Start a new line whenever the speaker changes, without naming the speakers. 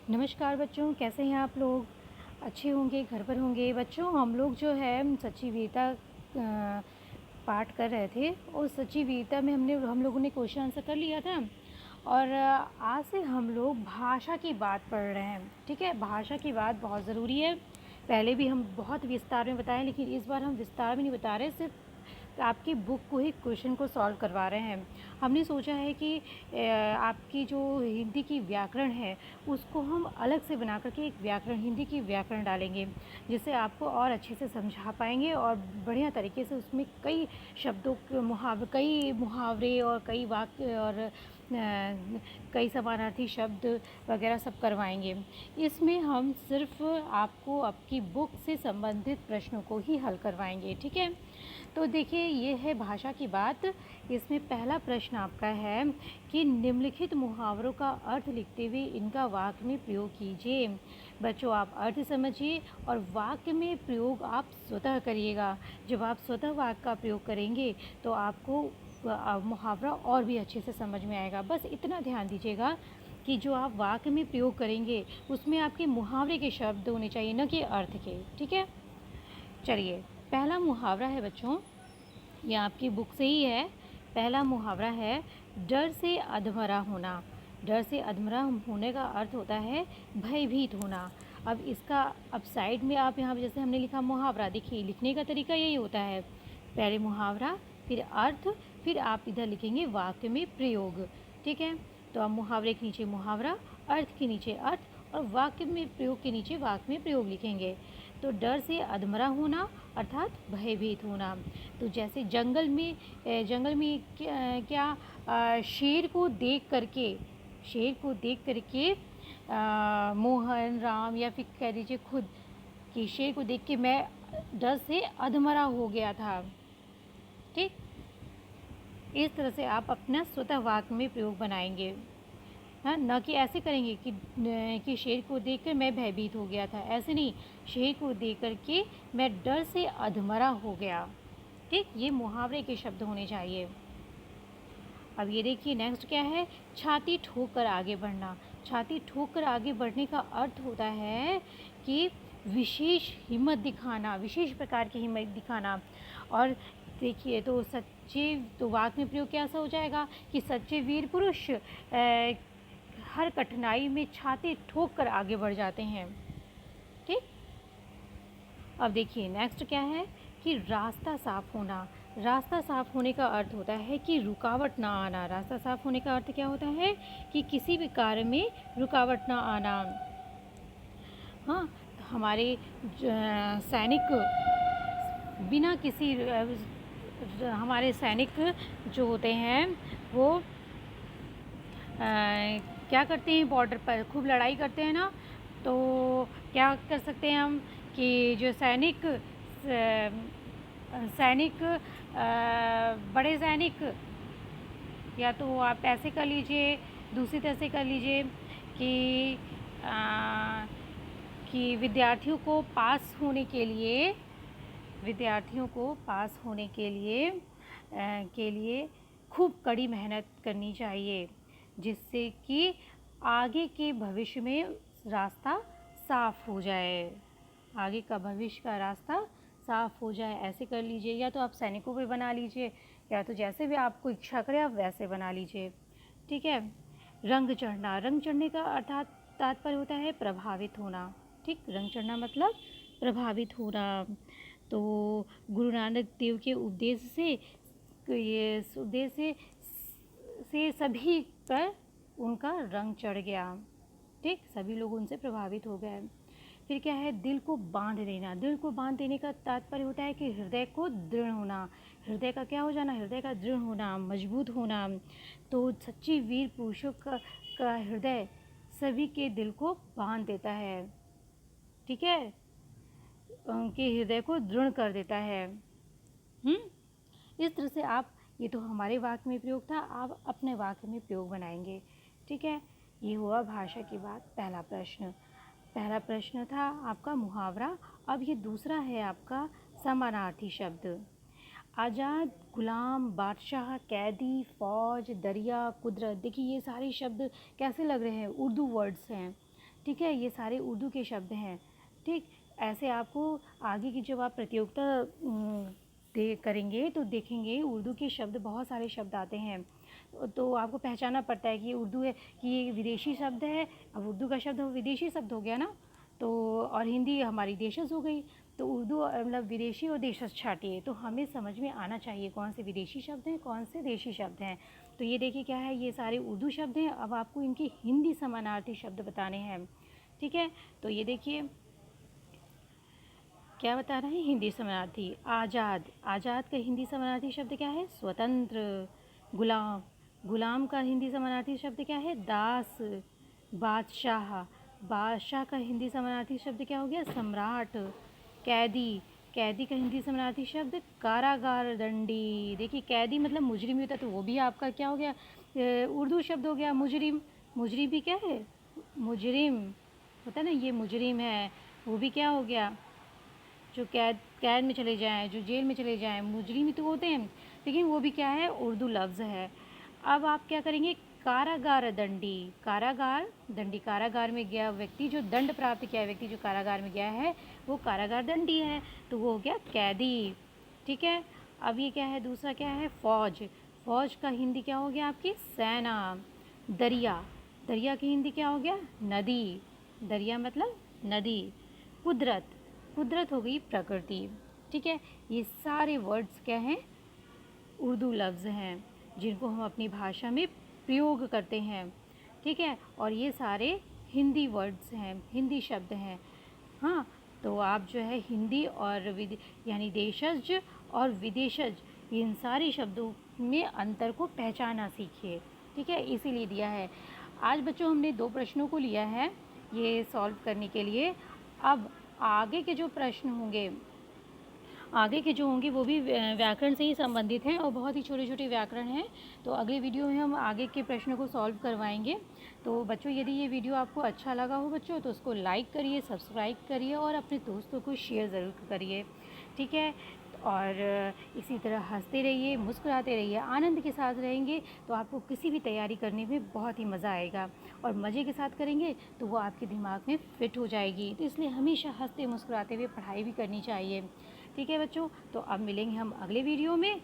नमस्कार बच्चों, कैसे हैं आप लोग? अच्छे होंगे, घर पर होंगे। बच्चों, हम लोग जो है सच्ची वीरता पाठ कर रहे थे और सच्ची वीरता में हम लोगों ने क्वेश्चन आंसर कर लिया था। और आज से हम लोग भाषा की बात पढ़ रहे हैं। ठीक है, भाषा की बात बहुत ज़रूरी है। पहले भी हम बहुत विस्तार में बताएं, लेकिन इस बार हम विस्तार में नहीं बता रहे, सिर्फ आपकी बुक को ही क्वेश्चन को सॉल्व करवा रहे हैं। हमने सोचा है कि आपकी जो हिंदी की व्याकरण है उसको हम अलग से बना करके एक व्याकरण, हिंदी की व्याकरण डालेंगे, जिससे आपको और अच्छे से समझा पाएंगे और बढ़िया तरीके से उसमें कई शब्दों के कई मुहावरे और कई वाक्य और कई समानार्थी शब्द वगैरह सब करवाएंगे। इसमें हम सिर्फ आपको आपकी बुक से संबंधित प्रश्नों को ही हल करवाएंगे। ठीक है, तो देखिए, ये है भाषा की बात। इसमें पहला प्रश्न आपका है कि निम्नलिखित मुहावरों का अर्थ लिखते हुए इनका वाक्य में प्रयोग कीजिए। बच्चों, आप अर्थ समझिए और वाक्य में प्रयोग आप स्वतः करिएगा। जब आप स्वतः वाक्य का प्रयोग करेंगे तो आपको मुहावरा और भी अच्छे से समझ में आएगा। बस इतना ध्यान दीजिएगा कि जो आप वाक्य में प्रयोग करेंगे उसमें आपके मुहावरे के शब्द होने चाहिए, न कि अर्थ के। ठीक है, चलिए, पहला मुहावरा है बच्चों, ये आपकी बुक से ही है। पहला मुहावरा है डर से अधमरा होना। डर से अधमरा होने का अर्थ होता है भयभीत होना। अब साइड में आप यहाँ पे जैसे हमने लिखा मुहावरा, देखिए लिखने का तरीका यही होता है, पहले मुहावरा फिर अर्थ, फिर आप इधर लिखेंगे वाक्य में प्रयोग। ठीक है, तो आप मुहावरे के नीचे मुहावरा, अर्थ के नीचे अर्थ और वाक्य में प्रयोग के नीचे वाक्य में प्रयोग लिखेंगे। तो डर से अधमरा होना अर्थात भयभीत होना। तो जैसे जंगल में क्या शेर को देख करके मोहन राम या फिर कह दीजिए खुद कि शेर को देख के मैं डर से अधमरा हो गया था। ठीक, इस तरह से आप अपना स्वतः वाक्य में प्रयोग बनाएंगे। हाँ, न कि ऐसे करेंगे कि शेर को देखकर मैं भयभीत हो गया था, ऐसे नहीं, शेर को देख कर के मैं डर से अधमरा हो गया। ठीक, ये मुहावरे के शब्द होने चाहिए। अब ये देखिए नेक्स्ट क्या है, छाती ठोक कर आगे बढ़ना। छाती ठोक कर आगे बढ़ने का अर्थ होता है कि विशेष हिम्मत दिखाना, विशेष प्रकार की हिम्मत दिखाना। और देखिए, तो वाक्य में प्रयोग कैसा हो जाएगा कि सच्चे वीर पुरुष हर कठिनाई में छाती ठोक कर आगे बढ़ जाते हैं। ठीक, अब देखिए नेक्स्ट क्या है कि रास्ता साफ होना। रास्ता साफ होने का अर्थ होता है कि रुकावट ना आना। रास्ता साफ होने का अर्थ क्या होता है कि किसी भी कार्य में रुकावट ना आना। हाँ, हमारे सैनिक बिना किसी हमारे सैनिक जो होते हैं वो क्या करते हैं, बॉर्डर पर खूब लड़ाई करते हैं ना, तो क्या कर सकते हैं हम कि जो सैनिक बड़े सैनिक, या तो आप ऐसे कर लीजिए, दूसरी तरह से कर लीजिए कि विद्यार्थियों को पास होने के लिए खूब कड़ी मेहनत करनी चाहिए, जिससे कि आगे के भविष्य में रास्ता साफ हो जाए, आगे का भविष्य का रास्ता साफ हो जाए, ऐसे कर लीजिए। या तो आप सैनिकों पे बना लीजिए, या तो जैसे भी आपको इच्छा करे आप वैसे बना लीजिए। ठीक है, रंग चढ़ना। रंग चढ़ने का अर्थात तात्पर्य होता है प्रभावित होना। ठीक, रंग चढ़ना मतलब प्रभावित होना। तो गुरु नानक देव के उपदेश से सभी पर उनका रंग चढ़ गया। ठीक, सभी लोग उनसे प्रभावित हो गए। फिर क्या है, दिल को बांध देना। दिल को बांध देने का तात्पर्य होता है कि हृदय को दृढ़ होना। हृदय का क्या हो जाना, हृदय का दृढ़ होना, मजबूत होना। तो सच्ची वीर पुरुषों का हृदय सभी के दिल को बांध देता है। ठीक है, उनके हृदय को दृढ़ कर देता है। इस तरह से आप, ये तो हमारे वाक्य में प्रयोग था, आप अपने वाक्य में प्रयोग बनाएंगे। ठीक है, ये हुआ भाषा की बात। पहला प्रश्न था आपका मुहावरा। अब ये दूसरा है आपका समानार्थी शब्द। आज़ाद, गुलाम, बादशाह, कैदी, फौज, दरिया, कुदरत। देखिए ये सारे शब्द कैसे लग रहे हैं, उर्दू वर्ड्स हैं। ठीक है, ये सारे उर्दू के शब्द हैं। ठीक, ऐसे आपको आगे की जब आप प्रतियोगिता करेंगे तो देखेंगे उर्दू के शब्द, बहुत सारे शब्द आते हैं। तो आपको पहचानना पड़ता है कि उर्दू है कि ये विदेशी शब्द है। अब उर्दू का शब्द विदेशी शब्द हो गया ना, तो और हिंदी हमारी देशज हो गई। तो उर्दू मतलब विदेशी और देशज छाटी है, तो हमें समझ में आना चाहिए कौन से विदेशी शब्द हैं, कौन से देशी शब्द हैं। तो ये देखिए क्या है, ये सारे उर्दू शब्द हैं। अब आपको इनके हिंदी समानार्थी शब्द बताने हैं। ठीक है, तो ये देखिए क्या बता रहे हैं, हिंदी समानार्थी। आज़ाद, आज़ाद का हिंदी समानार्थी शब्द क्या है, स्वतंत्र। गुलाम, गुलाम का हिंदी समानार्थी शब्द क्या है, दास। बादशाह, बादशाह का हिंदी समानार्थी शब्द क्या हो गया, सम्राट। कैदी, कैदी का हिंदी समानार्थी शब्द कारागार दंडी। देखिए कैदी मतलब मुजरिम होता है, तो वो भी आपका क्या हो गया, उर्दू शब्द हो गया। मुजरिम, मुजरिम भी क्या है, मुजरिम होता है ना, ये मुजरिम है, वो भी क्या हो गया, जो कैद में चले जाएं, जो जेल में चले जाएं, मुजरिम ही तो होते हैं, लेकिन वो भी क्या है, उर्दू लफ्ज़ है। अब आप क्या करेंगे, कारागार दंडी, कारागार दंडी, कारागार में गया व्यक्ति, जो दंड प्राप्त किया है व्यक्ति, जो कारागार में गया है वो कारागार दंडी है, तो वो हो गया कैदी। ठीक है, अब ये क्या है, दूसरा क्या है, फ़ौज। फ़ौज का हिंदी क्या हो गया आपकी, सेना। दरिया, दरिया की हिंदी क्या हो गया, नदी। दरिया मतलब नदी। कुदरत, कुदरत हो गई प्रकृति। ठीक है, ये सारे वर्ड्स क्या हैं, उर्दू लफ्ज़ हैं जिनको हम अपनी भाषा में प्रयोग करते हैं। ठीक है, और ये सारे हिंदी वर्ड्स हैं, हिंदी शब्द हैं। हाँ, तो आप जो है हिंदी और यानी देशज और विदेशज, इन सारे शब्दों में अंतर को पहचाना सीखिए। ठीक है, इसीलिए दिया है। आज बच्चों हमने 2 प्रश्नों को लिया है ये सॉल्व करने के लिए। अब आगे के जो प्रश्न होंगे, आगे के जो होंगे वो भी व्याकरण से ही संबंधित हैं और बहुत ही छोटे छोटे व्याकरण हैं। तो अगले वीडियो में हम आगे के प्रश्नों को सॉल्व करवाएंगे। तो बच्चों यदि ये वीडियो आपको अच्छा लगा हो बच्चों, तो उसको लाइक करिए, सब्सक्राइब करिए और अपने दोस्तों को शेयर ज़रूर करिए। ठीक है, और इसी तरह हंसते रहिए, मुस्कुराते रहिए, आनंद के साथ रहेंगे तो आपको किसी भी तैयारी करने में बहुत ही मज़ा आएगा, और मज़े के साथ करेंगे तो वो आपके दिमाग में फिट हो जाएगी। तो इसलिए हमेशा हंसते मुस्कुराते हुए पढ़ाई भी करनी चाहिए। ठीक है बच्चों, तो अब मिलेंगे हम अगले वीडियो में।